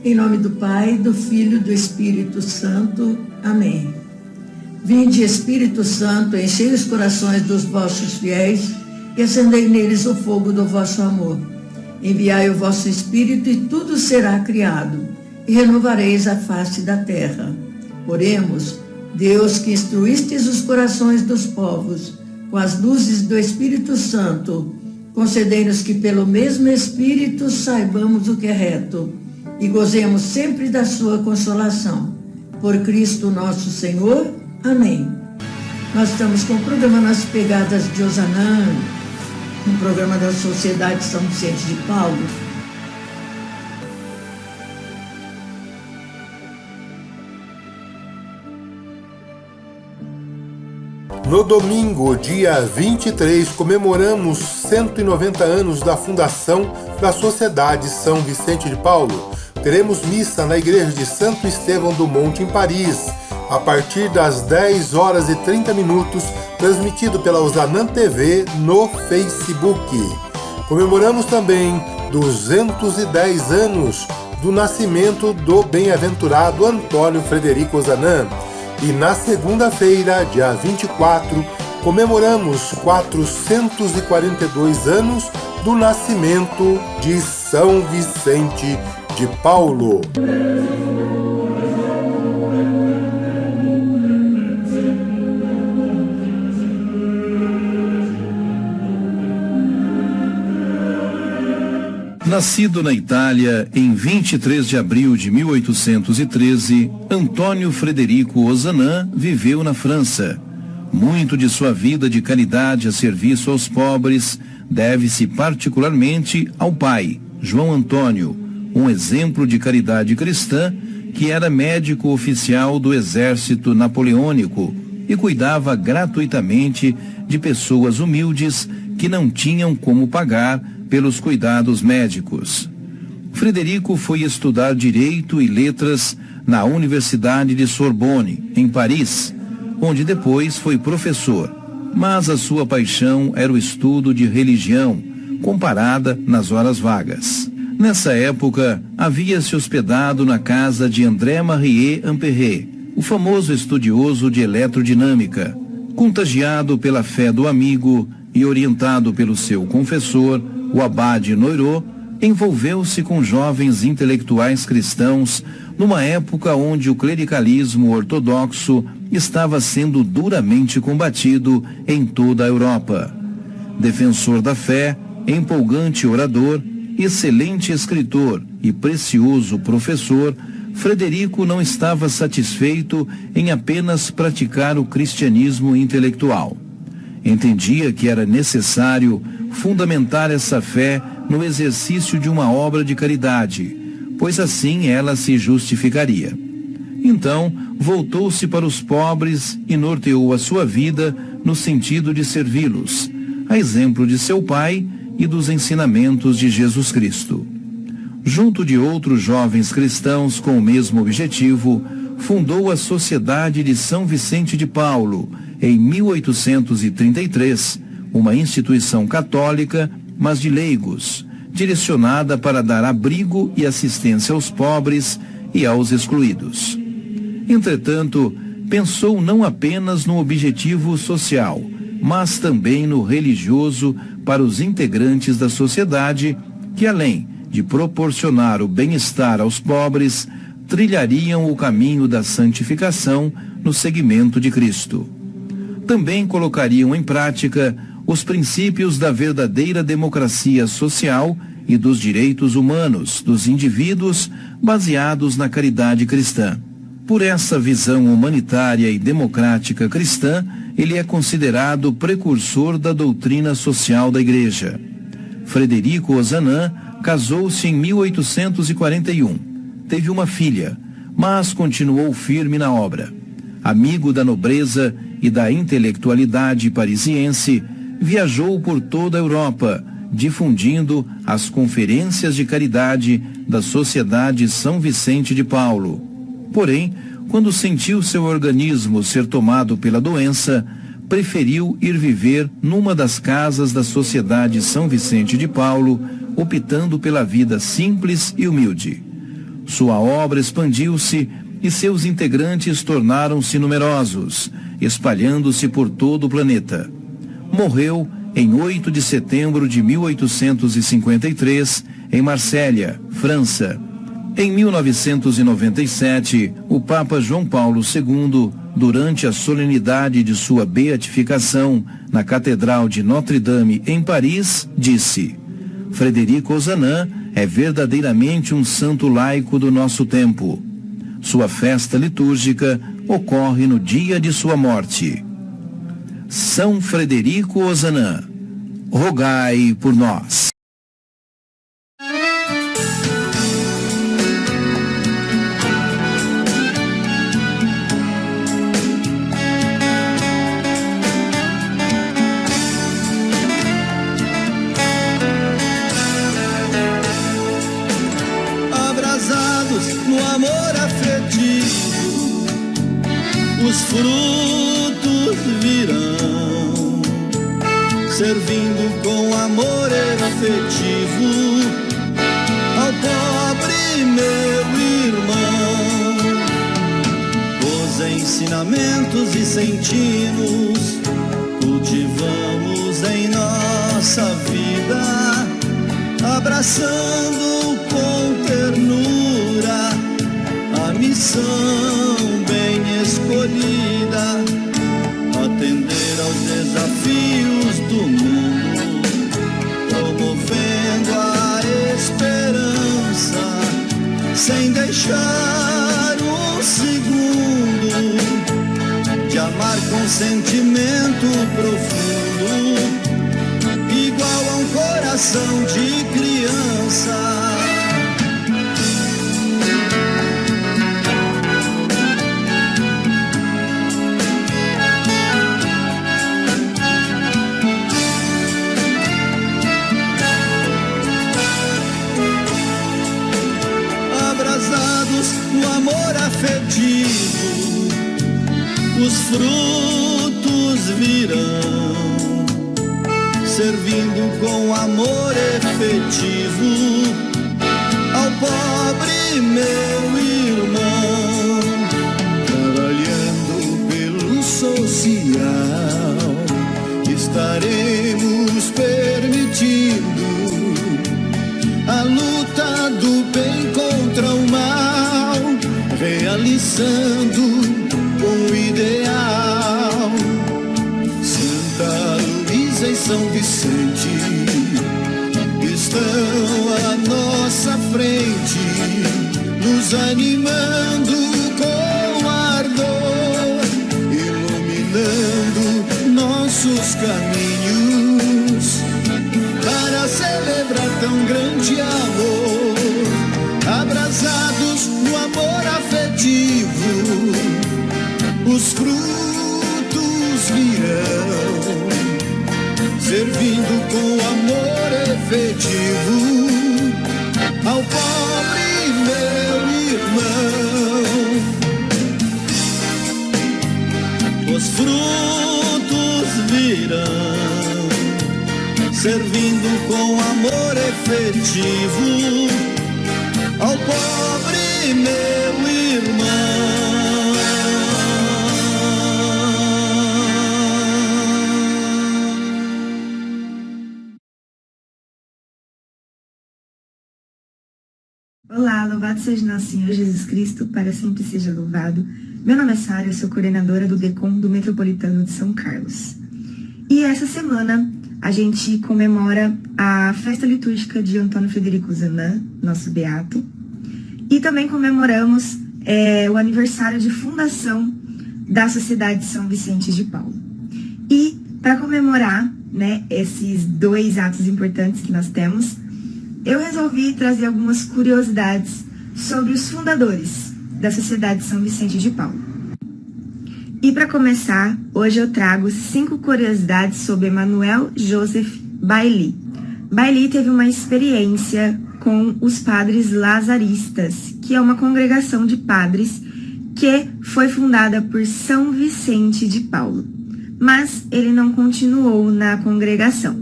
Em nome do Pai, do Filho e do Espírito Santo. Amém. Vinde, Espírito Santo, enchei os corações dos vossos fiéis e acendei neles o fogo do vosso amor. Enviai o vosso Espírito e tudo será criado, e renovareis a face da terra. Oremos, Deus que instruístes os corações dos povos com as luzes do Espírito Santo, concedei-nos que pelo mesmo Espírito saibamos o que é reto e gozemos sempre da sua consolação. Por Cristo nosso Senhor. Amém. Nós estamos com o programa Nas Pegadas de Ozanam, um programa da Sociedade São Vicente de Paulo. No domingo, dia 23, comemoramos 190 anos da fundação da Sociedade São Vicente de Paulo. Teremos missa na Igreja de Santo Estevão do Monte, em Paris, a partir das 10 horas e 30 minutos, transmitido pela Ozanam TV no Facebook. Comemoramos também 210 anos do nascimento do bem-aventurado Antônio Frederico Ozanam. E na segunda-feira, dia 24, comemoramos 442 anos do nascimento de São Vicente de Paulo. Nascido na Itália em 23 de abril de 1813, Antônio Frederico Ozanam viveu na França. Muito de sua vida de caridade a serviço aos pobres deve-se particularmente ao pai, João Antônio, um exemplo de caridade cristã que era médico oficial do exército napoleônico e cuidava gratuitamente de pessoas humildes que não tinham como pagar pelos cuidados médicos. Frederico foi estudar Direito e Letras na Universidade de Sorbonne, em Paris, onde depois foi professor, mas a sua paixão era o estudo de religião, comparada nas horas vagas. Nessa época, havia se hospedado na casa de André-Marie Ampère, o famoso estudioso de eletrodinâmica. Contagiado pela fé do amigo e orientado pelo seu confessor, o abade Noirot, envolveu-se com jovens intelectuais cristãos numa época onde o clericalismo ortodoxo estava sendo duramente combatido em toda a Europa. Defensor da fé, empolgante orador, excelente escritor e precioso professor, Frederico não estava satisfeito em apenas praticar o cristianismo intelectual. Entendia que era necessário fundamentar essa fé no exercício de uma obra de caridade, pois assim ela se justificaria. Então, voltou-se para os pobres e norteou a sua vida no sentido de servi-los, a exemplo de seu pai e dos ensinamentos de Jesus Cristo. Junto de outros jovens cristãos com o mesmo objetivo, fundou a Sociedade de São Vicente de Paulo, em 1833, uma instituição católica, mas de leigos, direcionada para dar abrigo e assistência aos pobres e aos excluídos. Entretanto, pensou não apenas no objetivo social, mas também no religioso para os integrantes da sociedade, que além de proporcionar o bem-estar aos pobres, trilhariam o caminho da santificação no seguimento de Cristo. Também colocariam em prática os princípios da verdadeira democracia social e dos direitos humanos dos indivíduos baseados na caridade cristã. Por essa visão humanitária e democrática cristã, ele é considerado precursor da doutrina social da Igreja. Frederico Ozanam casou-se em 1841. Teve uma filha, mas continuou firme na obra. Amigo da nobreza e da intelectualidade parisiense, viajou por toda a Europa, difundindo as conferências de caridade da Sociedade São Vicente de Paulo. Porém, quando sentiu seu organismo ser tomado pela doença, preferiu ir viver numa das casas da Sociedade São Vicente de Paulo, optando pela vida simples e humilde. Sua obra expandiu-se e seus integrantes tornaram-se numerosos, espalhando-se por todo o planeta. Morreu em 8 de setembro de 1853, em Marsella, França. Em 1997, o Papa João Paulo II, durante a solenidade de sua beatificação na Catedral de Notre-Dame, em Paris, disse: Frederico Ozanam é verdadeiramente um santo laico do nosso tempo. Sua festa litúrgica ocorre no dia de sua morte. São Frederico Ozanam, rogai por nós. No amor afetivo, os frutos virão, servindo com amor efetivo ao pobre meu irmão. Os ensinamentos e sentimos cultivamos em nossa vida, abraçando com ternura a missão bem escolhida, atender aos desafios do mundo, promovendo a esperança, sem deixar um segundo de amar com sentimento profundo, igual a um coração de criança. No amor afetivo, os frutos virão, servindo com amor efetivo ao pobre meu irmão, trabalhando pelo social, estaremos permitindo a luta do bem contra o mal, realizando um ideal. Santa Luísa e São Vicente estão à nossa frente, nos animando com ardor, iluminando nossos caminhos para celebrar tão grande amor. Abraçados no amor afetivo, os frutos virão, servindo com amor efetivo ao pobre meu irmão. Os frutos virão, servindo com amor efetivo ao pobre meu irmão. Olá, louvado seja nosso Senhor Jesus Cristo, para sempre seja louvado. Meu nome é Sara, eu sou coordenadora do DECOM do Metropolitano de São Carlos. E essa semana a gente comemora a festa litúrgica de Antônio Frederico Ozanam, nosso beato, e também comemoramos o aniversário de fundação da Sociedade São Vicente de Paulo. E para comemorar, né, esses dois atos importantes que nós temos, eu resolvi trazer algumas curiosidades sobre os fundadores da Sociedade São Vicente de Paulo. E para começar, hoje eu trago 5 curiosidades sobre Emmanuel Joseph Bailly. Bailly teve uma experiência com os padres lazaristas, que é uma congregação de padres que foi fundada por São Vicente de Paulo, mas ele não continuou na congregação.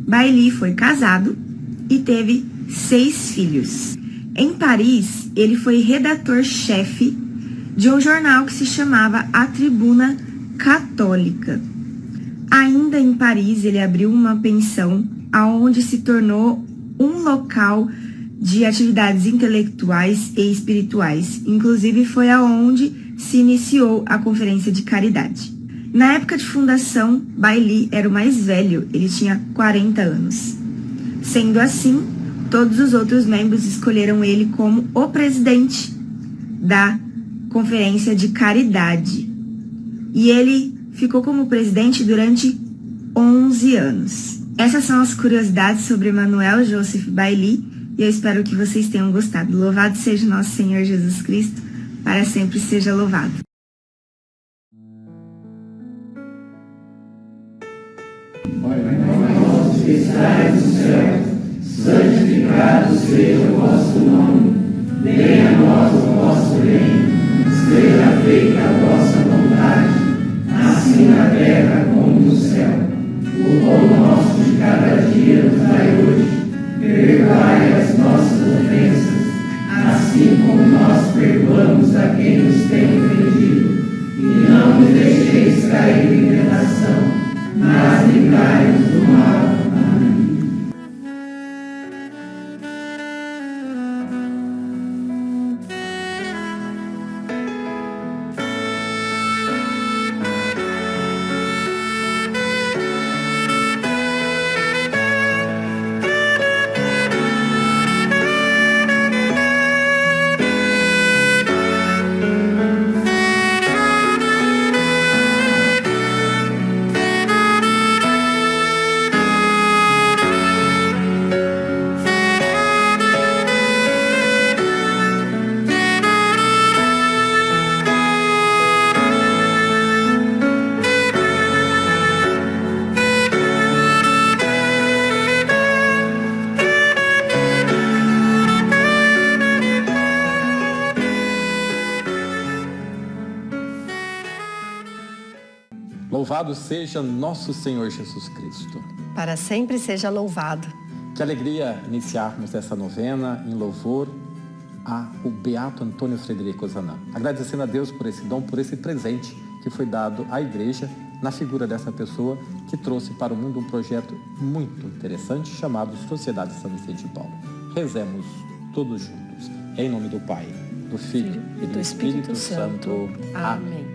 Bailly foi casado e teve 6 filhos. Em Paris, ele foi redator-chefe de um jornal que se chamava A Tribuna Católica. Ainda em Paris, ele abriu uma pensão, aonde se tornou um local de atividades intelectuais e espirituais. Inclusive, foi aonde se iniciou a Conferência de Caridade. Na época de fundação, Bailly era o mais velho, ele tinha 40 anos. Sendo assim, todos os outros membros escolheram ele como o presidente da Conferência de Caridade. E ele ficou como presidente durante 11 anos. Essas são as curiosidades sobre Emmanuel Joseph Bailly e eu espero que vocês tenham gostado. Louvado seja nosso Senhor Jesus Cristo, para sempre seja louvado. Nosso que estais no céu, santificado seja o vosso nome. Venha a nós o vosso reino. Seja feita a vossa vontade, assim na terra como no céu. O pão nosso de cada dia nos dai hoje. Perdoai as nossas ofensas, assim como nós perdoamos a quem nos tem ofendido. E não nos deixeis cair em tentação, mas livrai-nos do mal. Amém. Louvado seja nosso Senhor Jesus Cristo. Para sempre seja louvado. Que alegria iniciarmos essa novena em louvor ao Beato Antônio Frederico Ozanam. Agradecendo a Deus por esse dom, por esse presente que foi dado à Igreja na figura dessa pessoa que trouxe para o mundo um projeto muito interessante chamado Sociedade São Vicente de Paulo. Rezemos todos juntos. Em nome do Pai, do Filho e do Espírito Santo. Amém.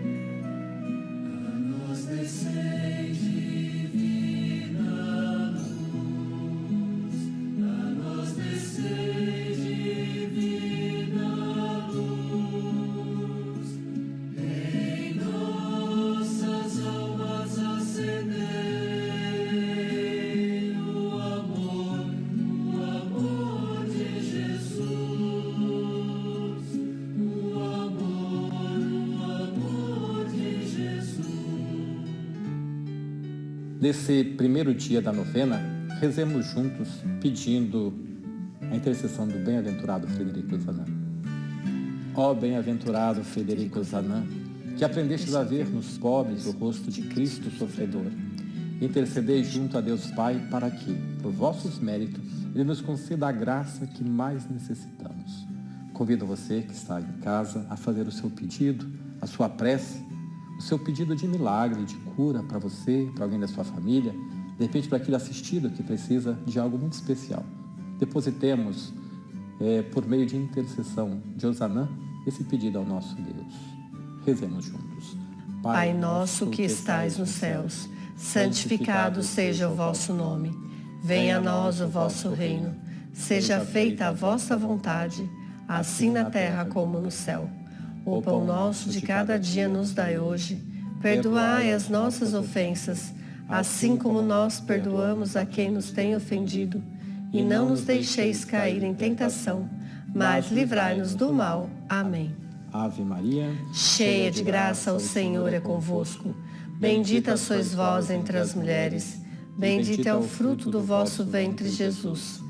Nesse primeiro dia da novena, rezemos juntos pedindo a intercessão do bem-aventurado Frederico Ozanam. Ó bem-aventurado Frederico Ozanam, que aprendestes a ver nos pobres o rosto de Cristo sofredor, intercedei junto a Deus Pai para que, por vossos méritos, Ele nos conceda a graça que mais necessitamos. Convido você que está em casa a fazer o seu pedido, a sua prece, o seu pedido de milagre, de cura para você, para alguém da sua família, de repente para aquele assistido que precisa de algo muito especial. Depositemos, por meio de intercessão de Ozanam, esse pedido ao nosso Deus. Rezemos juntos. Pai nosso que estais nos céus, santificado seja o vosso nome. Venha a nós o vosso reino. Seja feita a vossa vontade, assim na terra como no céu. O pão nosso de cada dia nos dai hoje. Perdoai as nossas ofensas, assim como nós perdoamos a quem nos tem ofendido. E não nos deixeis cair em tentação, mas livrai-nos do mal. Amém. Ave Maria, cheia de graça, o Senhor é convosco. Bendita sois vós entre as mulheres. Bendito é o fruto do vosso ventre, Jesus.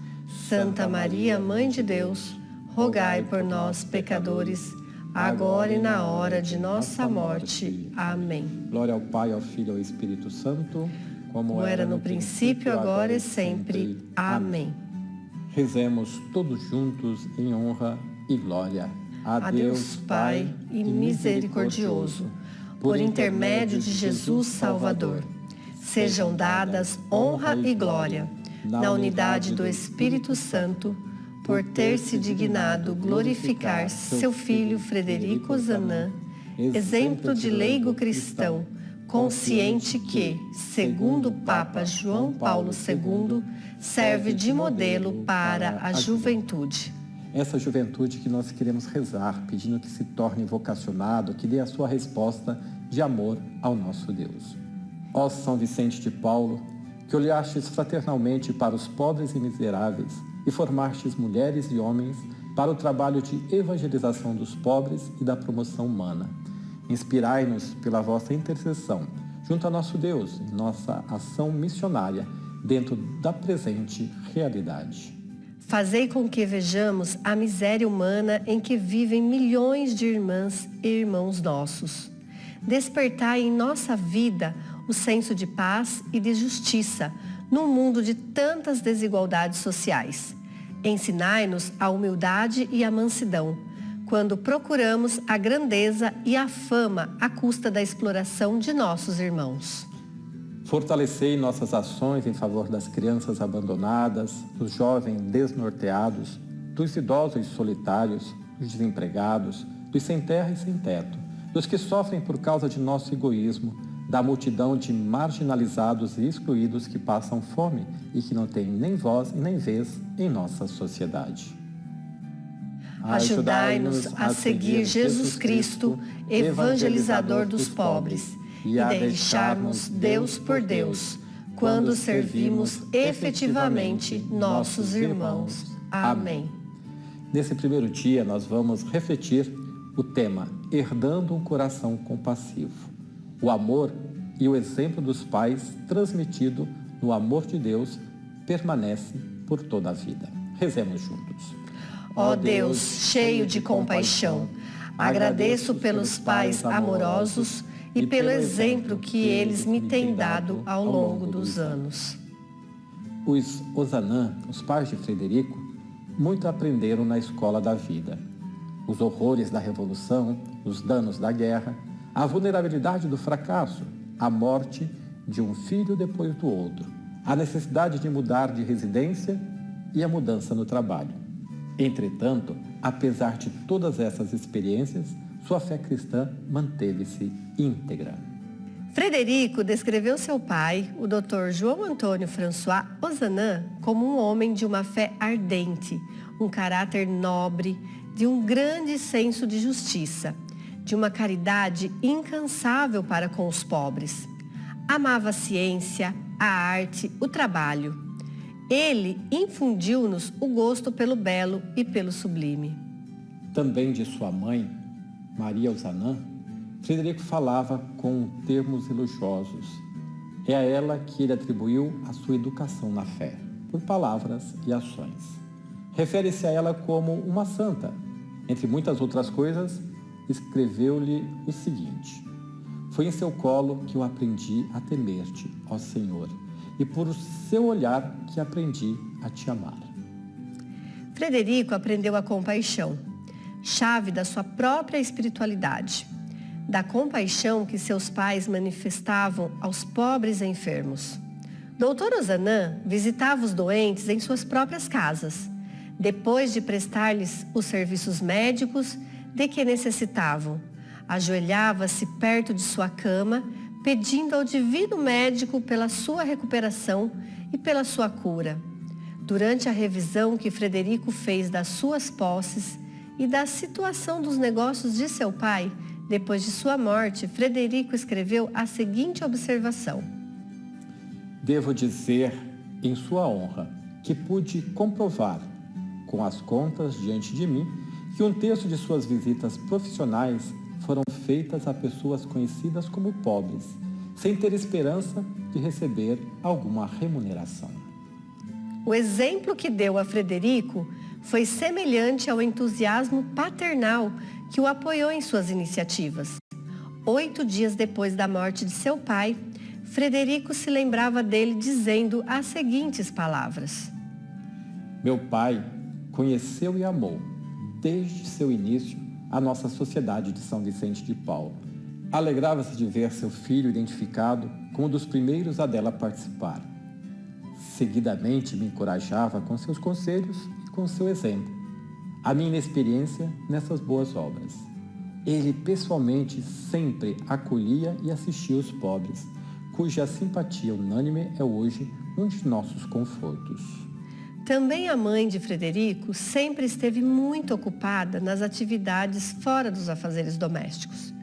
Santa Maria, Mãe de Deus, rogai por nós, pecadores, agora e na hora de nossa morte. Amém. Glória ao Pai, ao Filho e ao Espírito Santo, como era no princípio, agora e sempre. Amém. Rezemos todos juntos em honra e glória a Deus Pai e misericordioso, por intermédio de Jesus Salvador. Sejam dadas honra e glória, na unidade do Espírito Santo, por ter se dignado glorificar seu filho Frederico Ozanam, exemplo de leigo cristão, consciente que, segundo o Papa João Paulo II, serve de modelo para a juventude. Essa juventude que nós queremos rezar, pedindo que se torne vocacionado, que dê a sua resposta de amor ao nosso Deus. Ó São Vicente de Paulo, que olhastes fraternalmente para os pobres e miseráveis e formastes mulheres e homens para o trabalho de evangelização dos pobres e da promoção humana. Inspirai-nos pela vossa intercessão, junto a nosso Deus, em nossa ação missionária, dentro da presente realidade. Fazei com que vejamos a miséria humana em que vivem milhões de irmãs e irmãos nossos. Despertai em nossa vida o senso de paz e de justiça, num mundo de tantas desigualdades sociais. Ensinai-nos a humildade e a mansidão, quando procuramos a grandeza e a fama à custa da exploração de nossos irmãos. Fortalecei nossas ações em favor das crianças abandonadas, dos jovens desnorteados, dos idosos solitários, dos desempregados, dos sem terra e sem teto, dos que sofrem por causa de nosso egoísmo, da multidão de marginalizados e excluídos que passam fome e que não têm nem voz e nem vez em nossa sociedade. Ajudai-nos a seguir Jesus Cristo, evangelizador dos pobres, e a deixarmos Deus por Deus, quando servimos efetivamente nossos irmãos. Amém. Nesse primeiro dia, nós vamos refletir o tema Herdando um Coração Compassivo. O amor e o exemplo dos pais transmitido no amor de Deus permanece por toda a vida. Rezemos juntos. Ó Deus, cheio de compaixão, agradeço pelos pais amorosos e pelo exemplo que eles me têm dado ao longo dos anos. Os Ozanam, os pais de Frederico, muito aprenderam na escola da vida. Os horrores da revolução, os danos da guerra, a vulnerabilidade do fracasso, a morte de um filho depois do outro, a necessidade de mudar de residência e a mudança no trabalho. Entretanto, apesar de todas essas experiências, sua fé cristã manteve-se íntegra. Frederico descreveu seu pai, o Dr. João Antônio François Ozanam, como um homem de uma fé ardente, um caráter nobre, de um grande senso de justiça, de uma caridade incansável para com os pobres. Amava a ciência, a arte, o trabalho. Ele infundiu-nos o gosto pelo belo e pelo sublime. Também de sua mãe, Maria Ozanam, Frederico falava com termos elogiosos. É a ela que ele atribuiu a sua educação na fé, por palavras e ações. Refere-se a ela como uma santa. Entre muitas outras coisas, escreveu-lhe o seguinte: foi em seu colo que eu aprendi a temer-te, ó Senhor, e por seu olhar que aprendi a te amar. Frederico aprendeu a compaixão, chave da sua própria espiritualidade, da compaixão que seus pais manifestavam aos pobres e enfermos. Dr. Ozanam visitava os doentes em suas próprias casas, depois de prestar-lhes os serviços médicos de que necessitavam. Ajoelhava-se perto de sua cama, pedindo ao divino médico pela sua recuperação e pela sua cura. Durante a revisão que Frederico fez das suas posses e da situação dos negócios de seu pai, depois de sua morte, Frederico escreveu a seguinte observação: devo dizer, em sua honra, que pude comprovar, com as contas diante de mim, que um terço de suas visitas profissionais foram feitas a pessoas conhecidas como pobres, sem ter esperança de receber alguma remuneração. O exemplo que deu a Frederico foi semelhante ao entusiasmo paternal que o apoiou em suas iniciativas. 8 dias depois da morte de seu pai, Frederico se lembrava dele dizendo as seguintes palavras: Meu pai conheceu e amou, desde seu início, a nossa Sociedade de São Vicente de Paulo. Alegrava-se de ver seu filho identificado como um dos primeiros a dela participar. Seguidamente me encorajava com seus conselhos e com seu exemplo, a minha inexperiência nessas boas obras. Ele pessoalmente sempre acolhia e assistia os pobres, cuja simpatia unânime é hoje um de nossos confortos. Também a mãe de Frederico sempre esteve muito ocupada nas atividades fora dos afazeres domésticos.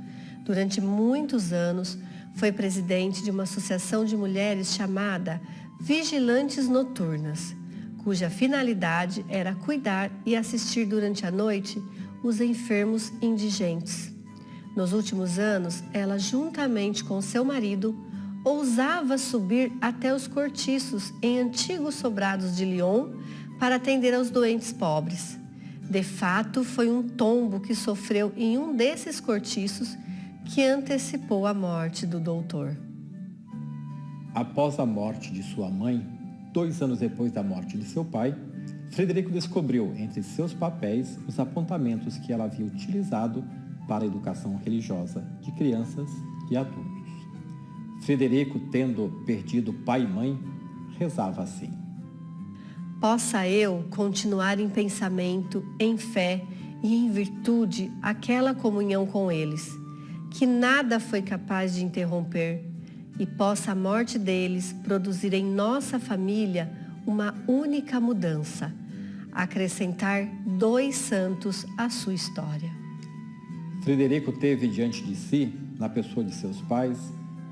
Durante muitos anos, foi presidente de uma associação de mulheres chamada Vigilantes Noturnas, cuja finalidade era cuidar e assistir durante a noite os enfermos indigentes. Nos últimos anos, ela, juntamente com seu marido, ousava subir até os cortiços em antigos sobrados de Lyon para atender aos doentes pobres. De fato, foi um tombo que sofreu em um desses cortiços que antecipou a morte do doutor. Após a morte de sua mãe, 2 anos depois da morte de seu pai, Frederico descobriu entre seus papéis os apontamentos que ela havia utilizado para a educação religiosa de crianças e adultos. Frederico, tendo perdido pai e mãe, rezava assim: possa eu continuar em pensamento, em fé e em virtude aquela comunhão com eles, que nada foi capaz de interromper, e possa a morte deles produzir em nossa família uma única mudança, acrescentar 2 santos à sua história. Frederico teve diante de si, na pessoa de seus pais,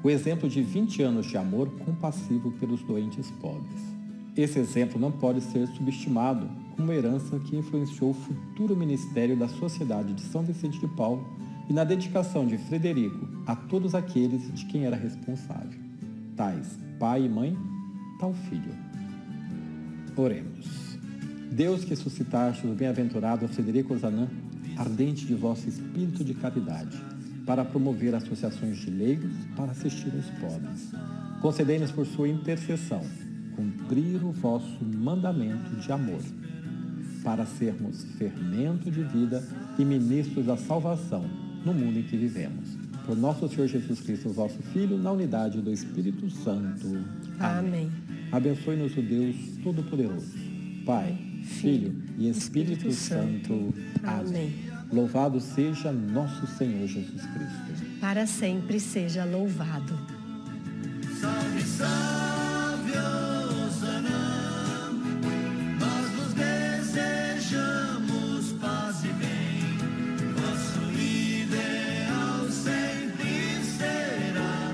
o exemplo de 20 anos de amor compassivo pelos doentes pobres. Esse exemplo não pode ser subestimado como herança que influenciou o futuro ministério da Sociedade de São Vicente de Paulo e na dedicação de Frederico a todos aqueles de quem era responsável, tais pai e mãe, tal filho. Oremos. Deus, que suscitaste o bem-aventurado Frederico Ozanam, ardente de vosso espírito de caridade, para promover associações de leigos para assistir os pobres, concedei-nos por sua intercessão cumprir o vosso mandamento de amor, para sermos fermento de vida e ministros da salvação no mundo em que vivemos. Por nosso Senhor Jesus Cristo, vosso Filho, na unidade do Espírito Santo. Amém. Abençoe-nos o Deus Todo-Poderoso, Pai, Filho e Espírito Santo. Amém. Louvado seja nosso Senhor Jesus Cristo. Para sempre seja louvado. Salve, salve, Ozanam, nós vos desejamos paz e bem, vosso ideal sempre será,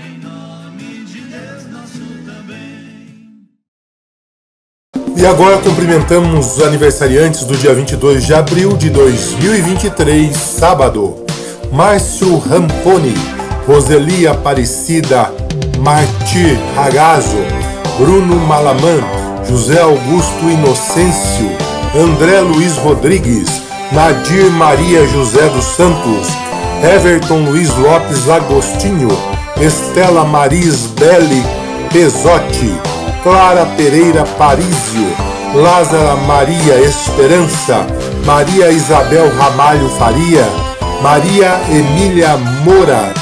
em nome de Deus nosso também. E agora cumprimentamos os aniversariantes do dia 22 de abril de 2023, sábado. Márcio Ramponi, Roseli Aparecida, Martir Ragazzo, Bruno Malaman, José Augusto Inocêncio, André Luiz Rodrigues, Nadir Maria José dos Santos, Everton Luiz Lopes Agostinho, Estela Maris Belli Pesotti, Clara Pereira Parísio, Lázara Maria Esperança, Maria Isabel Ramalho Faria, Maria Emília Moura,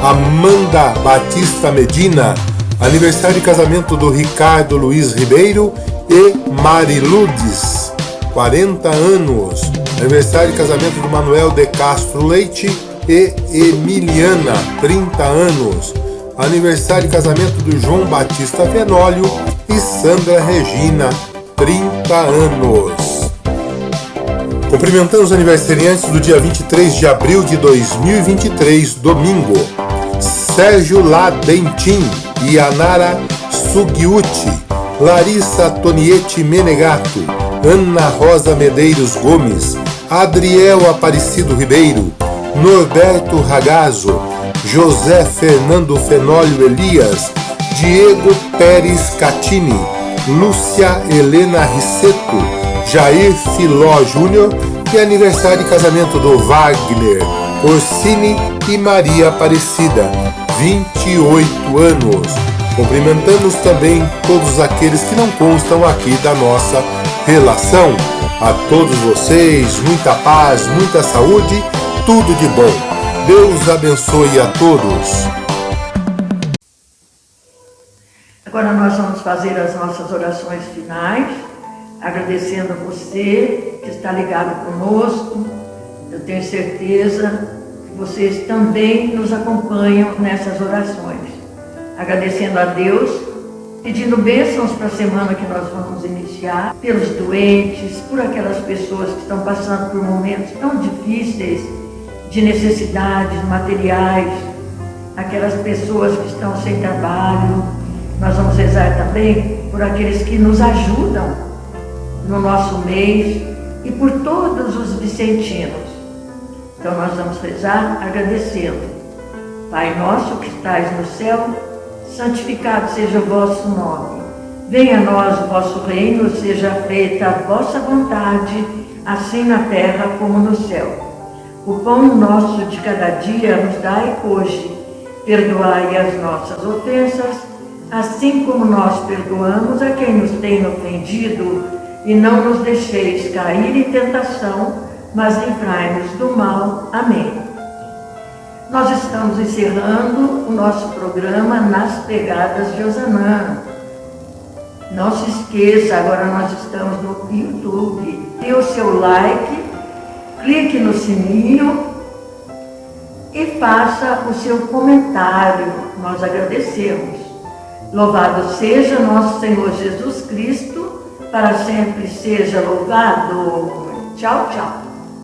Amanda Batista Medina, aniversário de casamento do Ricardo Luiz Ribeiro e Mariludes, 40 anos, aniversário de casamento do Manuel de Castro Leite e Emiliana, 30 anos, aniversário de casamento do João Batista Venólio e Sandra Regina, 30 anos. Cumprimentando os aniversariantes do dia 23 de abril de 2023, domingo. Sérgio Ladentim, Yanara Sugiuti, Larissa Tonietti Menegato, Ana Rosa Medeiros Gomes, Adriel Aparecido Ribeiro, Norberto Ragazzo, José Fernando Fenólio Elias, Diego Pérez Catini, Lúcia Helena Risseto, Jair Filó Júnior e aniversário de casamento do Wagner Orsini e Maria Aparecida, 28 anos. Cumprimentamos também todos aqueles que não constam aqui da nossa relação. A todos vocês, muita paz, muita saúde, tudo de bom. Deus abençoe a todos. Agora nós vamos fazer as nossas orações finais, agradecendo a você que está ligado conosco. Eu tenho certeza que vocês também nos acompanham nessas orações. Agradecendo a Deus, pedindo bênçãos para a semana que nós vamos iniciar, pelos doentes, por aquelas pessoas que estão passando por momentos tão difíceis de necessidades materiais, aquelas pessoas que estão sem trabalho. Nós vamos rezar também por aqueles que nos ajudam no nosso mês e por todos os vicentinos. Então nós vamos rezar agradecendo. Pai nosso que estais no céu, santificado seja o vosso nome. Venha a nós o vosso reino, seja feita a vossa vontade, assim na terra como no céu. O pão nosso de cada dia nos dai hoje. Perdoai as nossas ofensas, assim como nós perdoamos a quem nos tem ofendido, e não nos deixeis cair em tentação, mas livrai-nos do mal. Amém. Nós estamos encerrando o nosso programa Nas Pegadas de Ozanam. Não se esqueça, agora nós estamos no YouTube. Dê o seu like, clique no sininho e faça o seu comentário. Nós agradecemos. Louvado seja nosso Senhor Jesus Cristo, para sempre seja louvado. Tchau, tchau.